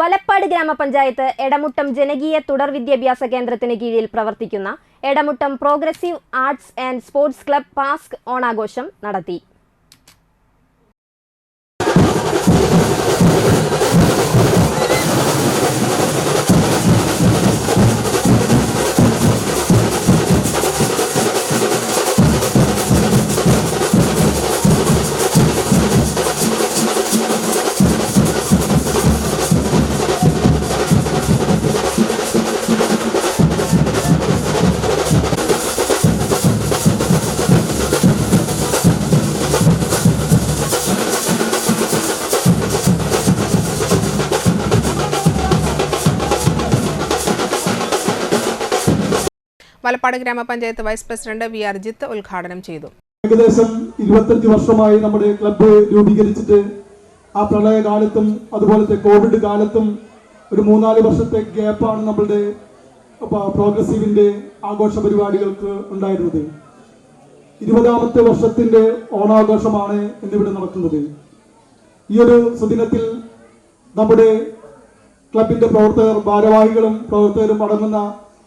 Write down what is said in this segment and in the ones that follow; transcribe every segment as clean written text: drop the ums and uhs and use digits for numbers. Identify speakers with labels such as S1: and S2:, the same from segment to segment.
S1: വലപ്പാട് ഗ്രാമപഞ്ചായത്ത് എടമുട്ടം ജനകീയ തുടർ വിദ്യാഭ്യാസ കേന്ദ്രത്തിന് കീഴിൽ പ്രവർത്തിക്കുന്ന Edamuttam progressive arts and sports club PASC ഓണാഘോഷം നടത്തി.
S2: വലപ്പാട് ഗ്രാമപഞ്ചായത്ത് വൈസ് പ്രസിഡന്റ് വി അർജിത്ത് ഉദ്ഘാടനം ചെയ്തു.
S3: ഏകദേശം 25 വർഷമായി നമ്മുടെ ക്ലബ്ബ് രൂപീകരിച്ചിട്ട് ആ പ്രളയകാലത്തും അതുപോലത്തെ കോവിഡ് കാലത്തും ഒരു 3-4 വർഷത്തെ ഗ്യാപ്പാണ് നമ്മളുടെ പ്രോഗ്രസീവിന്റെ ആഘോഷ പരിപാടികൾക്ക് ഉണ്ടായിരുന്നത്. 20ാമത്തെ വർഷത്തിന്റെ ഓണാഘോഷമാണ് ഇന്നിവിടെ നടക്കുന്നത്. ഈ ഒരു സുദിനത്തിൽ നമ്മുടെ ക്ലബിന്റെ പ്രവർത്തകർ, ഭാരവാഹികളും പ്രവർത്തകരും അടങ്ങുന്ന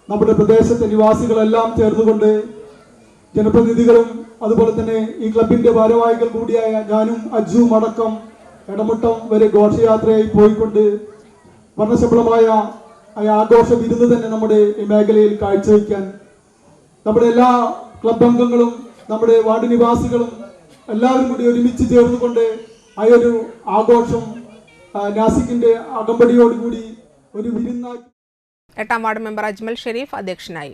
S3: നമ്മുടെ പ്രദേശത്തെ നിവാസികളെല്ലാം ചേർന്നുകൊണ്ട് ജനപ്രതിനിധികളും അതുപോലെ തന്നെ ഈ ക്ലബിന്റെ ഭാരവാഹികൾ കൂടിയായ ഞാനും അജുവും അടക്കം എടമുട്ടം വരെ ഘോഷയാത്രയായി പോയിക്കൊണ്ട് വർണ്ണശബളമായ ആഘോഷ വിരുന്ന് തന്നെ നമ്മുടെ ഈ മേഖലയിൽ കാഴ്ചവെക്കാൻ നമ്മുടെ എല്ലാ ക്ലബ് അംഗങ്ങളും നമ്മുടെ വാർഡ് നിവാസികളും എല്ലാവരും കൂടി ഒരുമിച്ച് ചേർന്നുകൊണ്ട് ആ ഒരു ആഘോഷം നാസിക്കിന്റെ അകമ്പടിയോടുകൂടി ഒരു വിരുന്നാക്കി.
S2: 8ാം വാർഡ് മെമ്പർ അജ്മൽ ഷെരീഫ് അധ്യക്ഷനായി.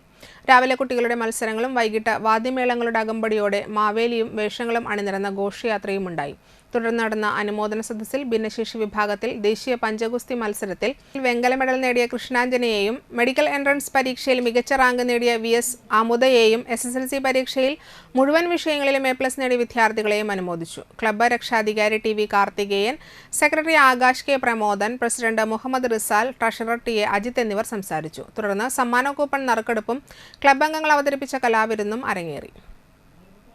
S2: രാവിലെ കുട്ടികളുടെ മത്സരങ്ങളും വൈകിട്ട് വാദ്യമേളങ്ങളുടെ അകമ്പടിയോടെ മാവേലിയും വേഷങ്ങളും അണിനിരന്ന ഘോഷയാത്രയും ഉണ്ടായി. തുടർന്ന് നടന്ന അനുമോദന സദസ്സിൽ ഭിന്നശേഷി വിഭാഗത്തിൽ ദേശീയ പഞ്ചഗുസ്തി മത്സരത്തിൽ വെങ്കല മെഡൽ നേടിയ കൃഷ്ണാഞ്ജനെയും മെഡിക്കൽ എൻട്രൻസ് പരീക്ഷയിൽ മികച്ച റാങ്ക് നേടിയ VS ആമുദയെയും SSLC പരീക്ഷയിൽ മുഴുവൻ വിഷയങ്ങളിലും A+ നേടിയ വിദ്യാർത്ഥികളെയും അനുമോദിച്ചു. ക്ലബ്ബ് രക്ഷാധികാരി TV Karthikeyan, secretary Akash K Pramodan, president Muhammad Rizal, treasurer TA Ajith എന്നിവർ സംസാരിച്ചു. തുടർന്ന് സമ്മാന കൂപ്പൺ നറുക്കെടുപ്പും ക്ലബ്ബ് അംഗങ്ങൾ അവതരിപ്പിച്ച കലാവിരുന്നും അരങ്ങേറി.